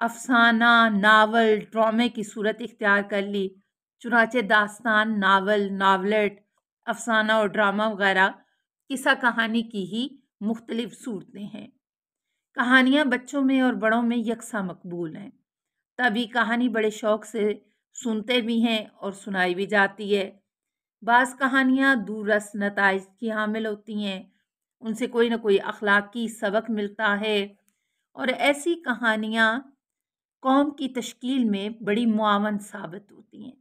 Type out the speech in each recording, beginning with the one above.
افسانہ، ناول، ڈرامے کی صورت اختیار کر لی، چنانچہ داستان، ناول، ناولٹ، افسانہ اور ڈرامہ وغیرہ قصہ کہانی کی ہی مختلف صورتیں ہیں۔ کہانیاں بچوں میں اور بڑوں میں یکساں مقبول ہیں، تبھی کہانی بڑے شوق سے سنتے بھی ہیں اور سنائی بھی جاتی ہے۔ بعض کہانیاں دور رس نتائج کی حامل ہوتی ہیں، ان سے کوئی نہ کوئی اخلاقی سبق ملتا ہے، اور ایسی کہانیاں قوم کی تشکیل میں بڑی معاون ثابت ہوتی ہیں۔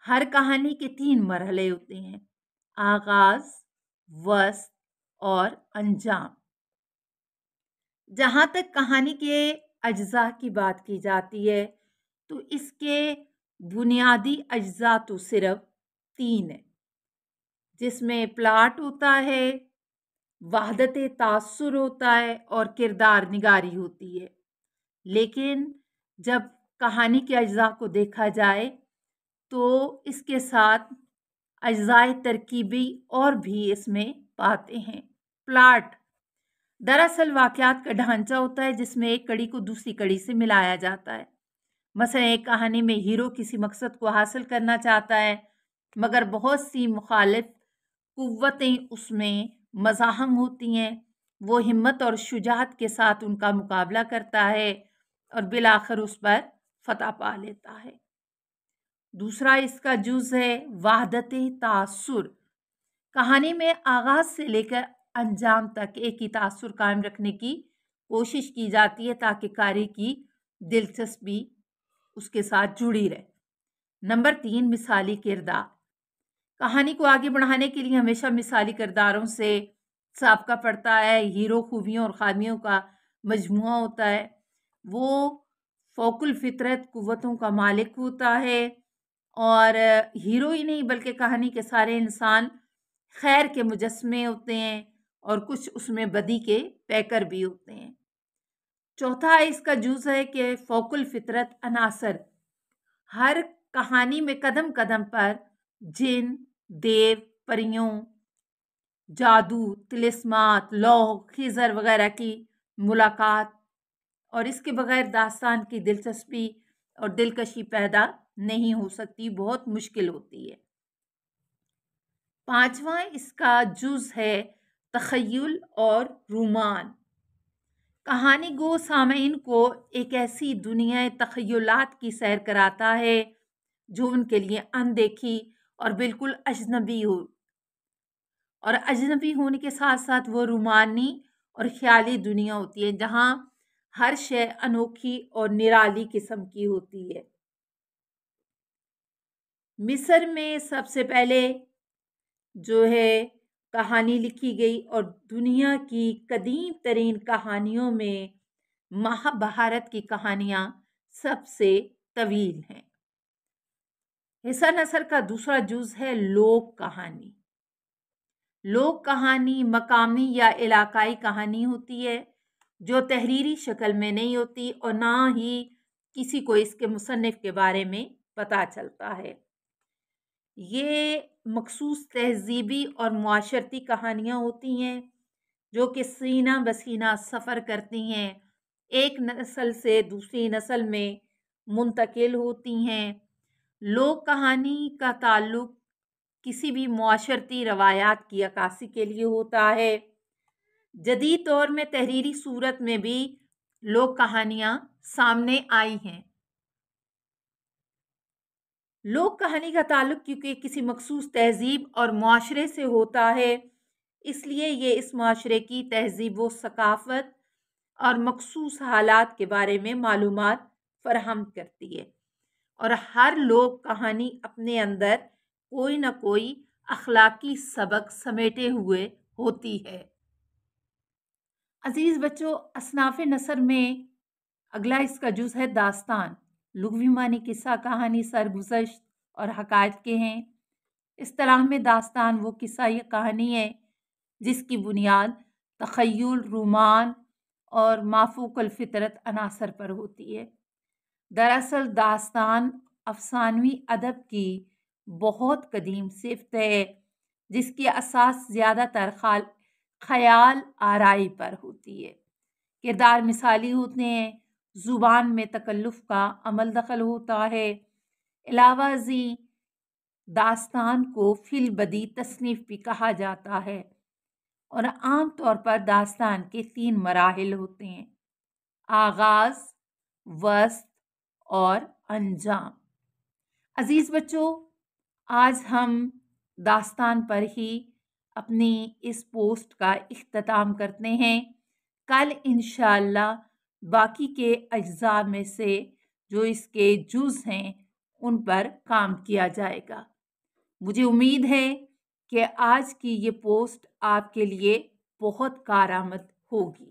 ہر کہانی کے 3 مرحلے ہوتے ہیں: آغاز، وسط اور انجام۔ جہاں تک کہانی کے اجزاء کی بات کی جاتی ہے تو اس کے بنیادی اجزاء تو صرف 3 ہیں، جس میں پلاٹ ہوتا ہے، وحدت تاثر ہوتا ہے اور کردار نگاری ہوتی ہے۔ لیکن جب کہانی کے اجزاء کو دیکھا جائے تو اس کے ساتھ اجزاء ترکیبی اور بھی اس میں پاتے ہیں۔ پلاٹ دراصل واقعات کا ڈھانچہ ہوتا ہے جس میں ایک کڑی کو دوسری کڑی سے ملایا جاتا ہے۔ مثلا ایک کہانی میں ہیرو کسی مقصد کو حاصل کرنا چاہتا ہے، مگر بہت سی مخالف قوتیں اس میں مزاحم ہوتی ہیں۔ وہ ہمت اور شجاعت کے ساتھ ان کا مقابلہ کرتا ہے اور بالآخر اس پر فتح پا لیتا ہے۔ دوسرا اس کا جز ہے وحدت تاثر۔ کہانی میں آغاز سے لے کر انجام تک ایک ہی تاثر قائم رکھنے کی کوشش کی جاتی ہے تاکہ قاری کی دلچسپی اس کے ساتھ جڑی رہے۔ نمبر 3، مثالی کردار۔ کہانی کو آگے بڑھانے کے لیے ہمیشہ مثالی کرداروں سے سابقہ پڑتا ہے۔ ہیرو خوبیوں اور خامیوں کا مجموعہ ہوتا ہے، وہ فوق الفطرت قوتوں کا مالک ہوتا ہے، اور ہیرو ہی نہیں بلکہ کہانی کے سارے انسان خیر کے مجسمے ہوتے ہیں اور کچھ اس میں بدی کے پیکر بھی ہوتے ہیں۔ چوتھا اس کا جز ہے کہ فوق الفطرت عناصر۔ ہر کہانی میں قدم قدم پر جن، دیو، پریوں، جادو، طلسمات، لوح، خضر وغیرہ کی ملاقات، اور اس کے بغیر داستان کی دلچسپی اور دلکشی پیدا نہیں ہو سکتی، بہت مشکل ہوتی ہے۔ پانچواں اس کا جز ہے تخیل اور رومان۔ کہانی گو سامعین کو ایک ایسی دنیا تخیلات کی سیر کراتا ہے جو ان کے لیے اندیکھی اور بالکل اجنبی ہو، اور اجنبی ہونے کے ساتھ ساتھ وہ رومانی اور خیالی دنیا ہوتی ہے جہاں ہر شے انوکھی اور نرالی قسم کی ہوتی ہے۔ مصر میں سب سے پہلے جو ہے کہانی لکھی گئی، اور دنیا کی قدیم ترین کہانیوں میں مہابھارت کی کہانیاں سب سے طویل ہیں۔ حصہ نثر کا دوسرا جز ہے لوک کہانی۔ لوک کہانی مقامی یا علاقائی کہانی ہوتی ہے جو تحریری شکل میں نہیں ہوتی اور نہ ہی کسی کو اس کے مصنف کے بارے میں پتہ چلتا ہے۔ یہ مخصوص تہذیبی اور معاشرتی کہانیاں ہوتی ہیں جو کہ سینہ بسینہ سفر کرتی ہیں، ایک نسل سے دوسری نسل میں منتقل ہوتی ہیں۔ لوک کہانی کا تعلق کسی بھی معاشرتی روایات کی عکاسی کے لیے ہوتا ہے۔ جدید دور میں تحریری صورت میں بھی لوک کہانیاں سامنے آئی ہیں۔ لوک کہانی کا تعلق کیونکہ کسی مخصوص تہذیب اور معاشرے سے ہوتا ہے، اس لیے یہ اس معاشرے کی تہذیب و ثقافت اور مخصوص حالات کے بارے میں معلومات فراہم کرتی ہے، اور ہر لوک کہانی اپنے اندر کوئی نہ کوئی اخلاقی سبق سمیٹے ہوئے ہوتی ہے۔ عزیز بچوں، اصناف نثر میں اگلا اس کا جز ہے داستان۔ لغوی معنی قصہ، کہانی، سرگزشت اور حقائق کے ہیں۔ اصطلاح میں داستان وہ قصہ یا کہانی ہے جس کی بنیاد تخیل، رومان اور مافوق الفطرت عناصر پر ہوتی ہے۔ دراصل داستان افسانوی ادب کی بہت قدیم صفت ہے جس کی اساس زیادہ تر خیال آرائی پر ہوتی ہے۔ کردار مثالی ہوتے ہیں زبان میں تکلف کا عمل دخل ہوتا ہے۔ علاوہ ازیں داستان کو فی البدی تصنیف بھی کہا جاتا ہے، اور عام طور پر داستان کے 3 مراحل ہوتے ہیں: آغاز، وسط اور انجام۔ عزیز بچوں، آج ہم داستان پر ہی اپنی اس پوسٹ کا اختتام کرتے ہیں۔ کل انشاءاللہ باقی کے اجزاء میں سے جو اس کے جز ہیں ان پر کام کیا جائے گا۔ مجھے امید ہے کہ آج کی یہ پوسٹ آپ کے لیے بہت کارآمد ہوگی۔